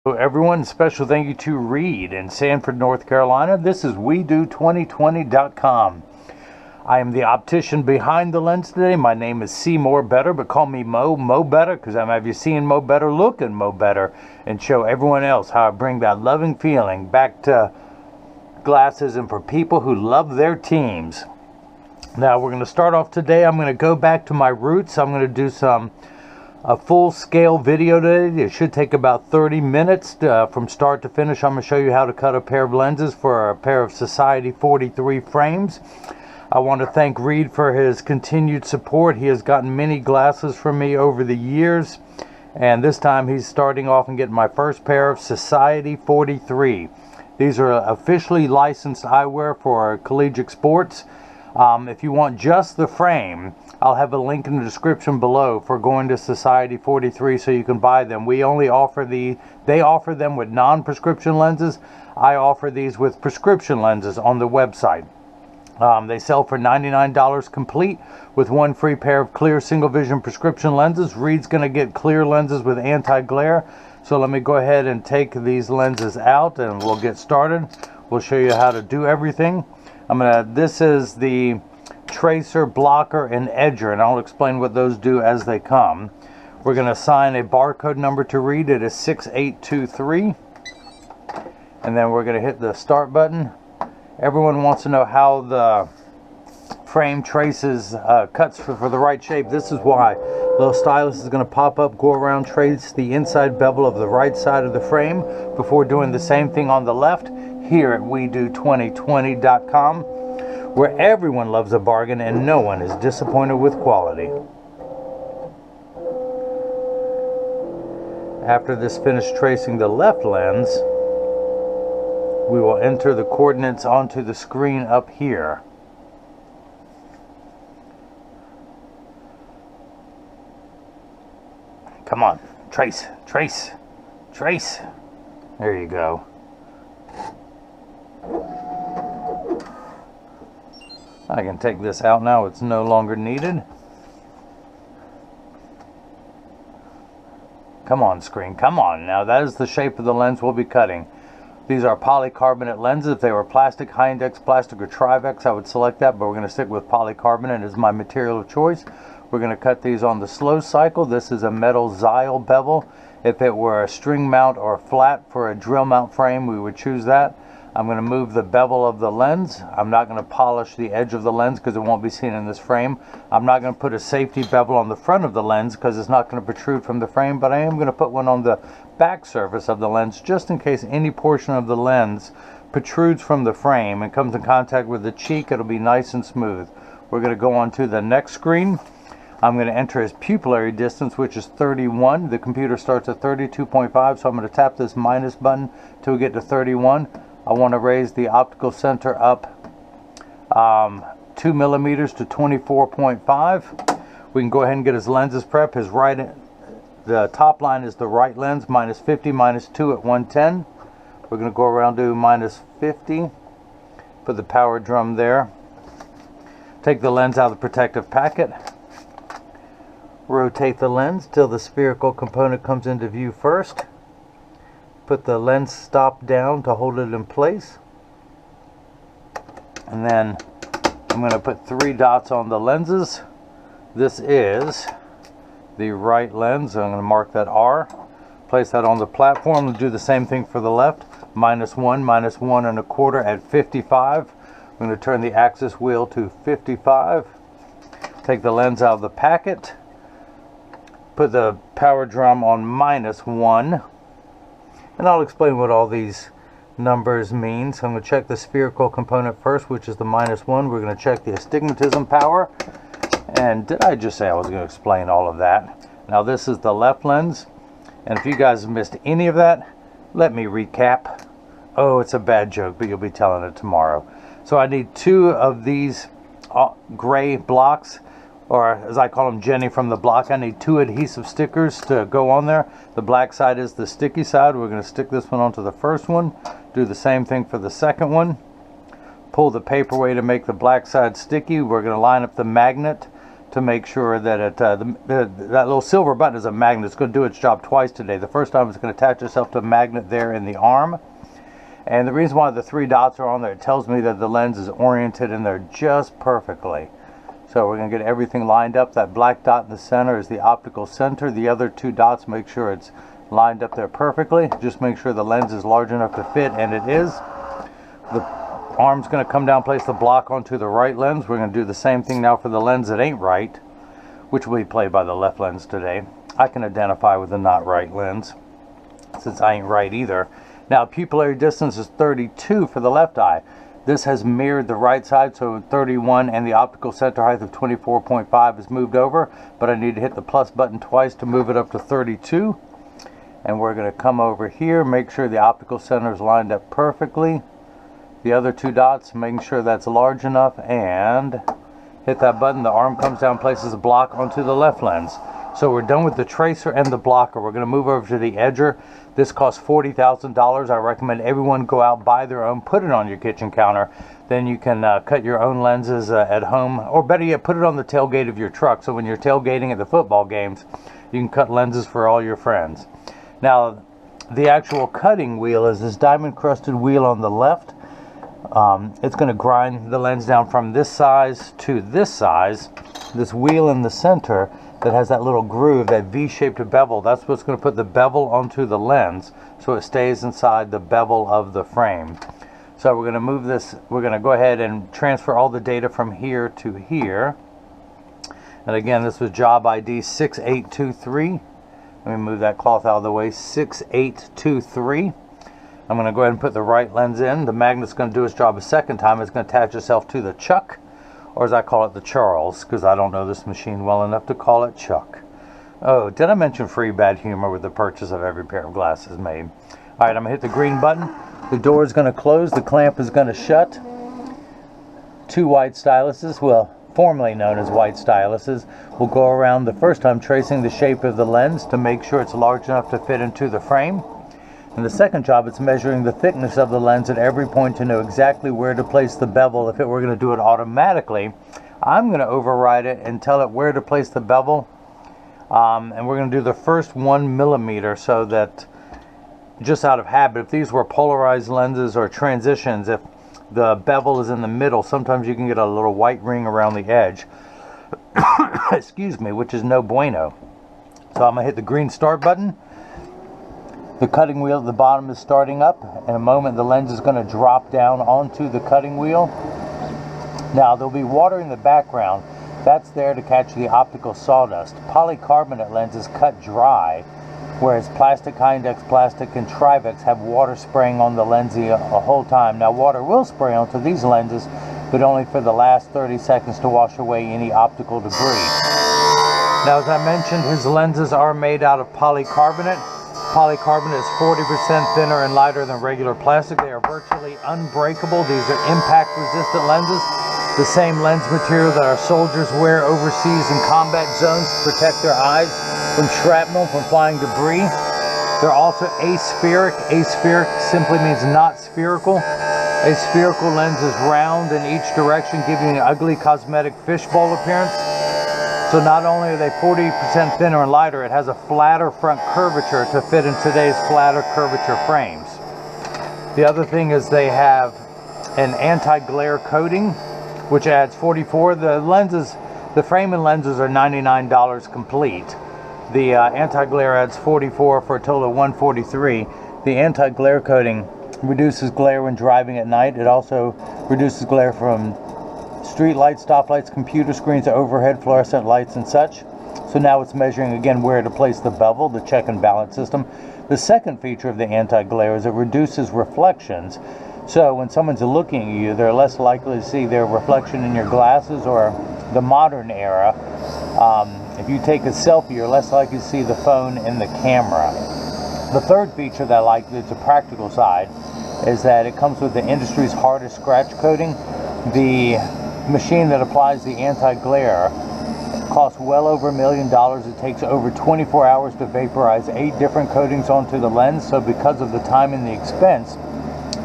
Hello everyone, special thank you to Reid in Sanford, North Carolina. This is WeDo2020.com. I am the optician behind the lens today. My name is Seymour Better, but call me Mo Better, because I'm have you seen Mo Better looking Mo Better, and show everyone else how I bring that loving feeling back to glasses and for people who love their teams. Now we're going to start off today. I'm going to go back to my roots. I'm going to do a full-scale video today. It should take about 30 minutes from start to finish. I'm going to show you how to cut a pair of lenses for a pair of Society 43 frames. I want to thank Reid for his continued support. He has gotten many glasses from me over the years, and this time he's starting off and getting my first pair of Society 43. These are officially licensed eyewear for collegiate sports. If you want just the frame, I'll have a link in the description below for going to Society 43 so you can buy them. We only offer they offer them with non-prescription lenses. I offer these with prescription lenses on the website. They sell for $99 complete with one free pair of clear single vision prescription lenses. Reid's going to get clear lenses with anti-glare. So let me go ahead and take these lenses out and we'll get started. We'll show you how to do everything. This is the tracer, blocker, and edger, and I'll explain what those do as they come. We're going to assign a barcode number to Reid. It is 6823, and then we're going to hit the start button. Everyone wants to know how the frame traces cuts for the right shape. This is why. Little stylus is going to pop up, go around, trace the inside bevel of the right side of the frame before doing the same thing on the left here at WeDo2020.com, where everyone loves a bargain and no one is disappointed with quality. After this finished tracing the left lens, we will enter the coordinates onto the screen up here. Come on, trace, trace, trace. There you go. I can take this out now, it's no longer needed. Come on, screen, come on. Now that is the shape of the lens we'll be cutting. These are polycarbonate lenses. If they were plastic, high index plastic, or Trivex, I would select that, but we're going to stick with polycarbonate as my material of choice. We're going to cut these on the slow cycle. This is a metal Xyle bevel. If it were a string mount or flat for a drill mount frame, we would choose that. I'm going to move the bevel of the lens. I'm not going to polish the edge of the lens because it won't be seen in this frame. I'm not going to put a safety bevel on the front of the lens because it's not going to protrude from the frame, but I am going to put one on the back surface of the lens just in case any portion of the lens protrudes from the frame and comes in contact with the cheek. It'll be nice and smooth. We're going to go on to the next screen. I'm going to enter his pupillary distance, which is 31. The computer starts at 32.5, so I'm going to tap this minus button till we get to 31. I want to raise the optical center up 2 millimeters to 24.5. We can go ahead and get his lenses prep. The top line is the right lens, minus 50, minus 2 at 110. We're going to go around to minus 50. Put the power drum there. Take the lens out of the protective packet. Rotate the lens till the spherical component comes into view first. Put the lens stop down to hold it in place. And then I'm going to put 3 dots on the lenses. This is the right lens. I'm going to mark that R. Place that on the platform and do the same thing for the left. Minus 1, minus 1 and a quarter at 55. I'm going to turn the axis wheel to 55. Take the lens out of the packet. Put the power drum on minus 1. And I'll explain what all these numbers mean. So I'm going to check the spherical component first, which is the minus 1. We're going to check the astigmatism power. And did I just say I was going to explain all of that? Now this is the left lens. And if you guys missed any of that, let me recap. Oh, it's a bad joke, but you'll be telling it tomorrow. So I need 2 of these gray blocks, or as I call them, Jenny from the block. I need 2 adhesive stickers to go on there. The black side is the sticky side. We're going to stick this one onto the first one. Do the same thing for the second one. Pull the paper away to make the black side sticky. We're going to line up the magnet to make sure that it, that little silver button is a magnet. It's going to do its job twice today. The first time it's going to attach itself to a magnet there in the arm. And the reason why the 3 dots are on there, it tells me that the lens is oriented in there just perfectly. So we're going to get everything lined up. That black dot in the center is the optical center. The other 2 dots, make sure it's lined up there perfectly. Just make sure the lens is large enough to fit, and it is. The arm's going to come down, place the block onto the right lens. We're going to do the same thing now for the lens that ain't right, which will be played by the left lens today. I can identify with the not right lens since I ain't right either. Now, pupillary distance is 32 for the left eye. This has mirrored the right side, so 31, and the optical center height of 24.5 is moved over, but I need to hit the plus button twice to move it up to 32. And we're going to come over here, make sure the optical center is lined up perfectly. The other 2 dots, making sure that's large enough, and hit that button. The arm comes down, places a block onto the left lens. So we're done with the tracer and the blocker. We're going to move over to the edger. This costs $40,000. I recommend everyone go out, buy their own, put it on your kitchen counter. Then you can cut your own lenses at home, or better yet, put it on the tailgate of your truck. So when you're tailgating at the football games, you can cut lenses for all your friends. Now, the actual cutting wheel is this diamond crusted wheel on the left. It's going to grind the lens down from this size to this size. This wheel in the center that has that little groove, that V-shaped bevel, that's what's going to put the bevel onto the lens so it stays inside the bevel of the frame. So we're going to move this, we're going to go ahead and transfer all the data from here to here. And again, this was job ID 6823. Let me move that cloth out of the way. 6823. I'm going to go ahead and put the right lens in. The magnet's going to do its job a second time. It's going to attach itself to the chuck, or as I call it, the Charles, because I don't know this machine well enough to call it Chuck. Oh, did I mention free bad humor with the purchase of every pair of glasses made? All right, I'm going to hit the green button. The door is going to close. The clamp is going to shut. 2 white styluses, well, formerly known as white styluses, will go around the first time tracing the shape of the lens to make sure it's large enough to fit into the frame. And the second job, it's measuring the thickness of the lens at every point to know exactly where to place the bevel. If it were going to do it automatically, I'm going to override it and tell it where to place the bevel. And we're going to do the first 1 millimeter, so that, just out of habit, if these were polarized lenses or transitions, if the bevel is in the middle, sometimes you can get a little white ring around the edge. Excuse me, which is no bueno. So I'm going to hit the green start button. The cutting wheel at the bottom is starting up. In a moment, the lens is going to drop down onto the cutting wheel. Now, there'll be water in the background. That's there to catch the optical sawdust. Polycarbonate lenses cut dry, whereas plastic, high-index plastic, and Trivex have water spraying on the lens the whole time. Now, water will spray onto these lenses, but only for the last 30 seconds to wash away any optical debris. Now, as I mentioned, his lenses are made out of polycarbonate. Polycarbonate is 40% thinner and lighter than regular plastic. They are virtually unbreakable. These are impact-resistant lenses, the same lens material that our soldiers wear overseas in combat zones to protect their eyes from shrapnel, from flying debris. They're also aspheric. Aspheric simply means not spherical. A spherical lens is round in each direction, giving an ugly cosmetic fishbowl appearance. So not only are they 40% thinner and lighter, it has a flatter front curvature to fit in today's flatter curvature frames. The other thing is they have an anti-glare coating, which adds 44. The frame and lenses are $99 complete. The anti-glare adds 44 for a total of $143. The anti-glare coating reduces glare when driving at night. It also reduces glare from street lights, stoplights, computer screens, overhead fluorescent lights, and such. So now it's measuring again where to place the bevel, the check and balance system. The second feature of the anti-glare is it reduces reflections. So when someone's looking at you, they're less likely to see their reflection in your glasses, or the modern era. If you take a selfie, you're less likely to see the phone in the camera. The third feature that I like, it's a practical side, is that it comes with the industry's hardest scratch coating. The machine that applies the anti-glare costs well over $1 million. It takes over 24 hours to vaporize 8 different coatings onto the lens. So because of the time and the expense,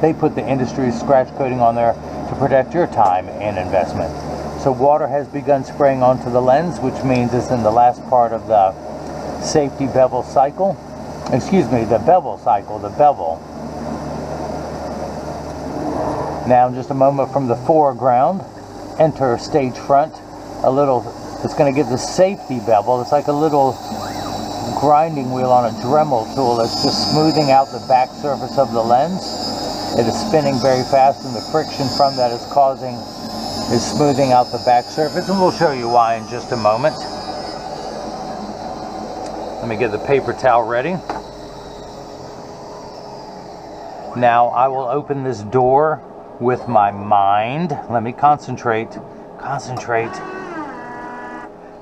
they put the industry's scratch coating on there to protect your time and investment. So water has begun spraying onto the lens, which means it's in the last part of the safety bevel cycle. Excuse me, the bevel cycle, the bevel. Now, in just a moment from the foreground, enter stage front. It's going to get the safety bevel. It's like a little grinding wheel on a Dremel tool that's just smoothing out the back surface of the lens. It is spinning very fast, and the friction from that is smoothing out the back surface, and we'll show you why in just a moment. Let me get the paper towel ready. Now I will open this door with my mind. Let me concentrate.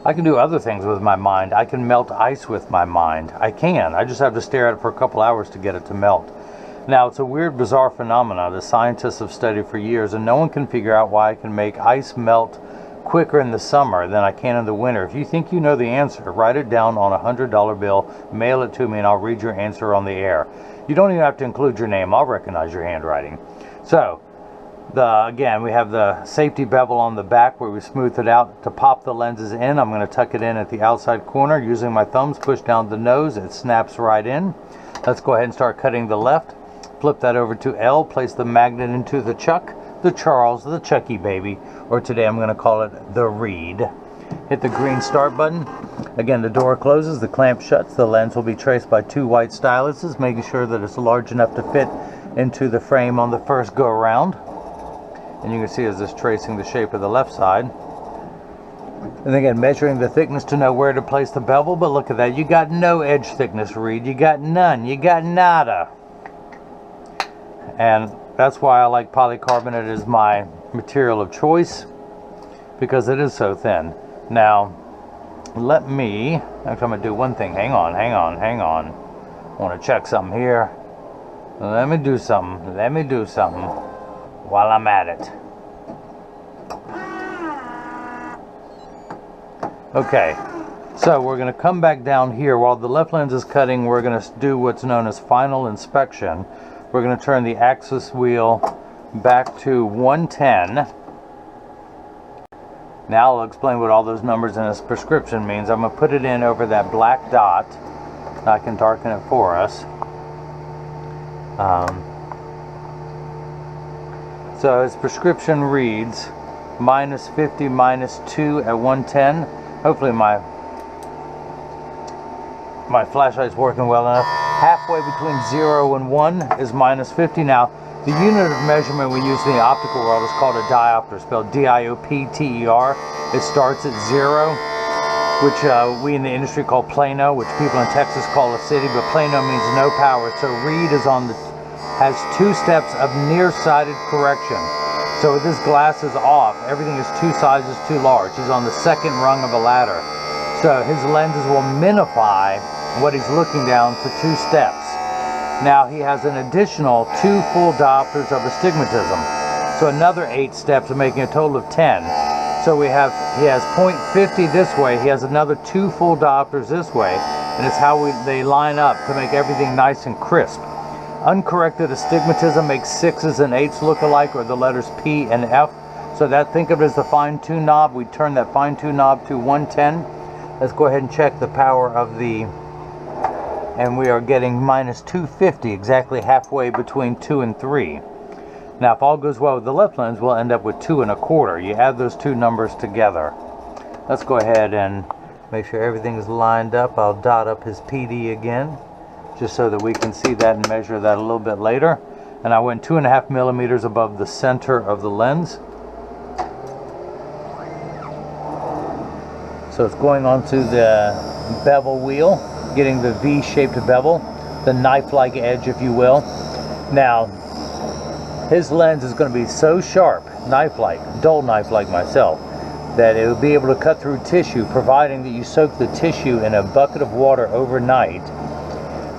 I can do other things with my mind. I can melt ice with my mind. I just have to stare at it for a couple hours to get it to melt. Now, it's a weird, bizarre phenomenon that scientists have studied for years, and no one can figure out why I can make ice melt quicker in the summer than I can in the winter. If you think you know the answer, write it down on a $100 bill, mail it to me, and I'll read your answer on the air. You don't even have to include your name. I'll recognize your handwriting. So, again, we have the safety bevel on the back where we smoothed it out. To pop the lenses in, I'm going to tuck it in at the outside corner. Using my thumbs, push down the nose. It snaps right in. Let's go ahead and start cutting the left. Flip that over to L. Place the magnet into the Chuck, the Charles, the Chucky baby, or today I'm going to call it the Reid. Hit the green start button. Again, the door closes, the clamp shuts. The lens will be traced by 2 white styluses, making sure that it's large enough to fit into the frame on the first go around. And you can see as it's tracing the shape of the left side. And again, measuring the thickness to know where to place the bevel. But look at that, you got no edge thickness, Reid. You got none. You got nada. And that's why I like polycarbonate as my material of choice, because it is so thin. Now, actually I'm going to do one thing. Hang on. I want to check something here. Let me do something while I'm at it. Okay, so we're going to come back down here. While the left lens is cutting, we're going to do what's known as final inspection. We're going to turn the axis wheel back to 110. Now I'll explain what all those numbers in this prescription means. I'm going to put it in over that black dot. I can darken it for us. So his prescription reads -50, -2 at 110. Hopefully my flashlight's working well enough. Halfway between 0 and 1 is -50. Now, the unit of measurement we use in the optical world is called a diopter, spelled D-I-O-P-T-E-R. It starts at 0, which we in the industry call Plano, which people in Texas call a city, but Plano means no power. So Reid has 2 steps of nearsighted correction. So with his glasses off, everything is 2 sizes too large. He's on the second rung of a ladder. So his lenses will minify what he's looking down to 2 steps. Now he has an additional 2 full diopters of astigmatism. So another 8 steps, making a total of 10. So he has 0.50 this way, he has another 2 full diopters this way, and it's how they line up to make everything nice and crisp. Uncorrected astigmatism makes 6s and 8s look alike, or the letters P and F. So think of it as the fine-tune knob. We turn that fine-tune knob to 110. Let's go ahead and check the power of and we are getting -250, exactly halfway between 2 and 3. Now, if all goes well with the left lens, we'll end up with 2 1/4. You add those 2 numbers together. Let's go ahead and make sure everything is lined up. I'll dot up his PD again, just so that we can see that and measure that a little bit later. And I went 2.5 millimeters above the center of the lens. So it's going onto the bevel wheel, getting the V-shaped bevel, the knife-like edge, if you will. Now, his lens is going to be so sharp, knife-like, dull knife-like myself, that it will be able to cut through tissue, providing that you soak the tissue in a bucket of water overnight,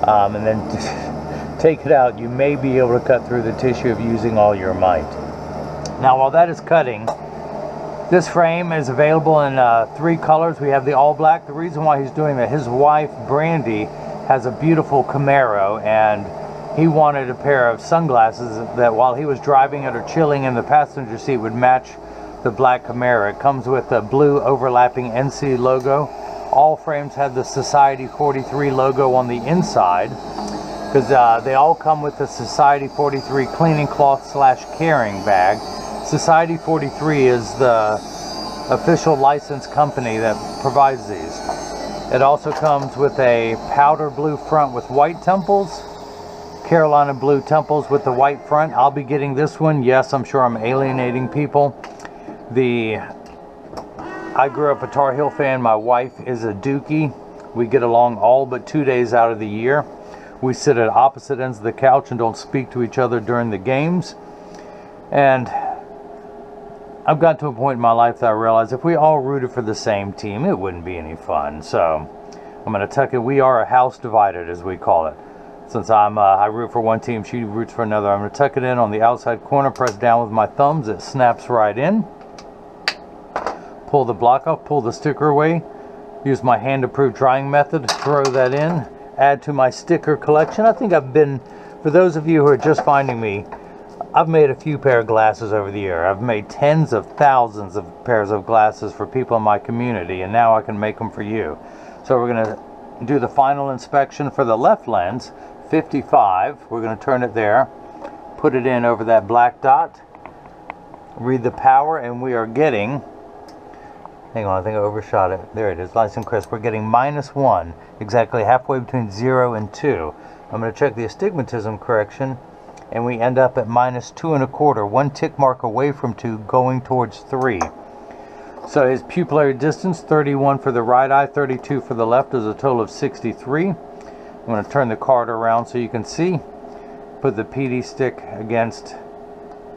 and then take it out. You may be able to cut through the tissue if using all your might. Now, while that is cutting, this frame is available in 3 colors. We have the all black. The reason why he's doing that, his wife, Brandy, has a beautiful Camaro, and he wanted a pair of sunglasses that while he was driving it or chilling in the passenger seat would match the black Camaro. It comes with a blue overlapping NC logo. All frames have the Society 43 logo on the inside, because they all come with the Society 43 cleaning cloth / carrying bag. Society 43 is the official licensed company that provides these. It also comes with a powder blue front with white temples, Carolina blue temples with the white front. I'll be getting this one. Yes, I'm sure I'm alienating people. I grew up a Tar Heel fan. My wife is a Dookie. We get along all but 2 days out of the year. We sit at opposite ends of the couch and don't speak to each other during the games. And I've got to a point in my life that I realized if we all rooted for the same team, it wouldn't be any fun. So I'm going to tuck it. We are a house divided, as we call it. Since I root for one team, she roots for another. I'm going to tuck it in on the outside corner, press down with my thumbs. It snaps right in. Pull the block off, pull the sticker away. Use my hand-approved drying method, throw that in. Add to my sticker collection. I think for those of you who are just finding me, I've made a few pair of glasses over the year. I've made tens of thousands of pairs of glasses for people in my community, and now I can make them for you. So we're going to do the final inspection for the left lens, 55. We're going to turn it there, put it in over that black dot, read the power, and we are getting, hang on, I think I overshot it. There it is, nice and crisp. We're getting -1, exactly halfway between 0 and 2. I'm going to check the astigmatism correction, and we end up at -2¼ 1 tick mark away from 2, going towards 3. So his pupillary distance, 31 for the right eye, 32 for the left, is a total of 63. I'm going to turn the card around so you can see. Put the PD stick against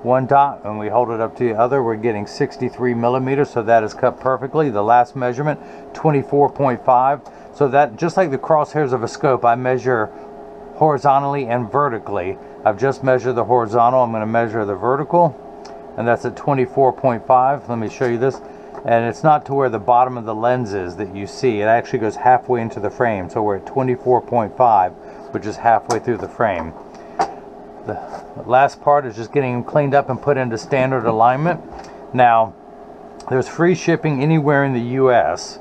one dot and we hold it up to the other. We're getting 63 millimeters, so that is cut perfectly. The last measurement, 24.5. So that, just like the crosshairs of a scope, I measure horizontally and vertically. I've just measured the horizontal. I'm going to measure the vertical, and that's at 24.5. Let me show you this. And it's not to where the bottom of the lens is that you see. It actually goes halfway into the frame. So we're at 24.5, which is halfway through the frame. The last part is just getting them cleaned up and put into standard alignment. Now, there's free shipping anywhere in the US,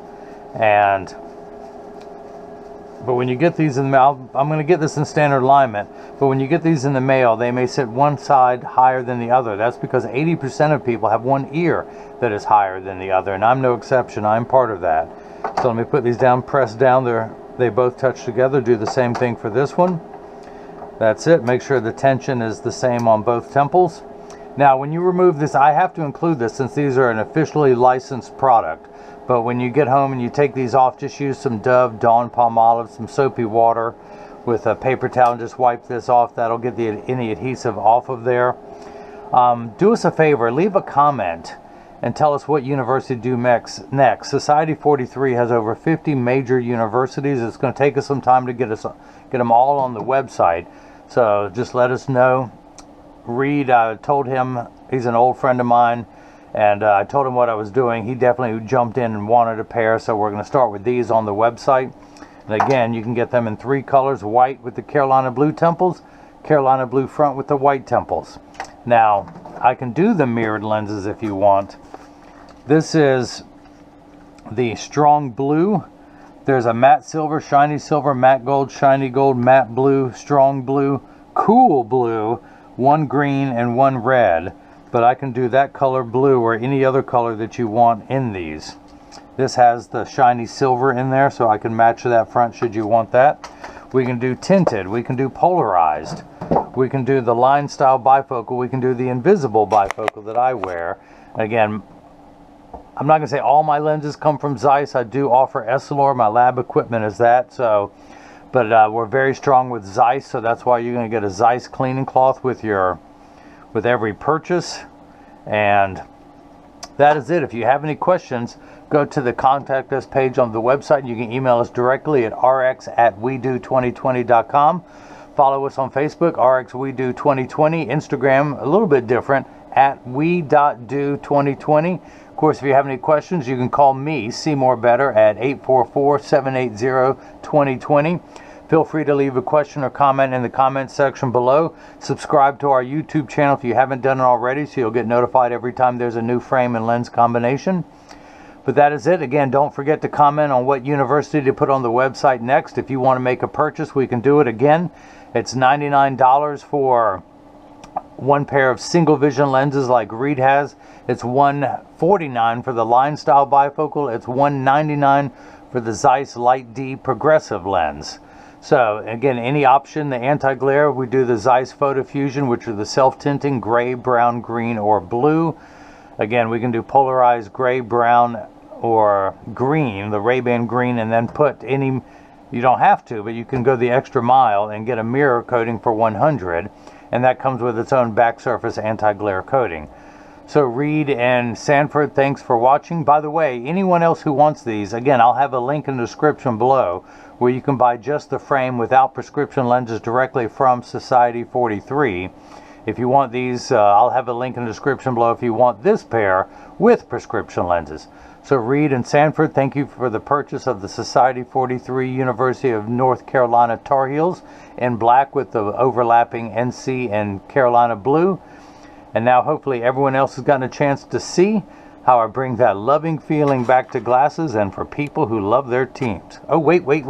but when you get these in the mail, I'm going to get this in standard alignment, but when you get these in the mail, they may sit one side higher than the other. That's because 80% of people have one ear that is higher than the other, and I'm no exception. I'm part of that. So let me put these down, press down there. They both touch together. Do the same thing for this one. That's it. Make sure the tension is the same on both temples. Now, when you remove this, I have to include this since these are an officially licensed product. But when you get home and you take these off, just use some Dove Dawn Palmolive, some soapy water with a paper towel, and just wipe this off. That'll get any adhesive off of there. Do us a favor, leave a comment and tell us what university to do next. Society 43 has over 50 major universities. It's going to take us some time to get them all on the website. So just let us know. Reid, I told him, he's an old friend of mine, and I told him what I was doing. He definitely jumped in and wanted a pair, so we're going to start with these on the website. And again, you can get them in 3 colors: white with the Carolina blue temples, Carolina blue front with the white temples. Now, I can do the mirrored lenses if you want. This is the strong blue. There's a matte silver, shiny silver, matte gold, shiny gold, matte blue, strong blue, cool blue, 1 green and 1 red. But I can do that color blue or any other color that you want in these. This has the shiny silver in there, so I can match that front should you want that. We can do tinted, we can do polarized, we can do the line style bifocal, we can do the invisible bifocal that I wear. Again, I'm not going to say all my lenses come from Zeiss. I do offer Essilor. My lab equipment is that. So, but we're very strong with Zeiss, so that's why you're going to get a Zeiss cleaning cloth with every purchase. And that is it. If you have any questions, go to the contact us page on the website. You can email us directly at rx@wedo2020.com. Follow us on Facebook, rxwedo2020. Instagram, a little bit different, at we.do2020. Of course, if you have any questions, you can call me, Seymour Better, at 844-780-2020. Feel free to leave a question or comment in the comment section below. Subscribe to our YouTube channel if you haven't done it already, so you'll get notified every time there's a new frame and lens combination. But that is it. Again, don't forget to comment on what university to put on the website next. If you want to make a purchase, we can do it. Again, it's $99 for one pair of single vision lenses like Reid has. It's $149 for the line style bifocal. It's $199 for the Zeiss Light D progressive lens. So again, any option, the anti-glare, we do the Zeiss Photo Fusion, which are the self-tinting gray, brown, green, or blue. Again, we can do polarized gray, brown, or green, the Ray-Ban green, and then put any, you don't have to, but you can go the extra mile and get a mirror coating for $100, and that comes with its own back surface anti-glare coating. So Reid and Sanford, thanks for watching. By the way, anyone else who wants these, again, I'll have a link in the description below where you can buy just the frame without prescription lenses directly from Society 43. If you want these, I'll have a link in the description below if you want this pair with prescription lenses. So Reid and Sanford, thank you for the purchase of the Society 43 University of North Carolina Tarheels in black with the overlapping NC and Carolina blue. And now hopefully everyone else has gotten a chance to see how I bring that loving feeling back to glasses and for people who love their teams. Oh, wait. Let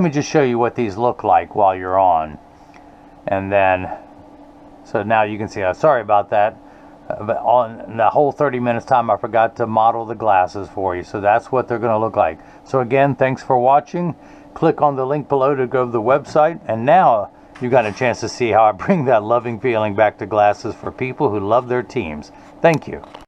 me just show you what these look like while you're on. And then, so now you can see, sorry about that. But on the whole 30 minutes time, I forgot to model the glasses for you. So that's what they're going to look like. So again, thanks for watching. Click on the link below to go to the website. And now you got a chance to see how I bring that loving feeling back to glasses for people who love their teams. Thank you.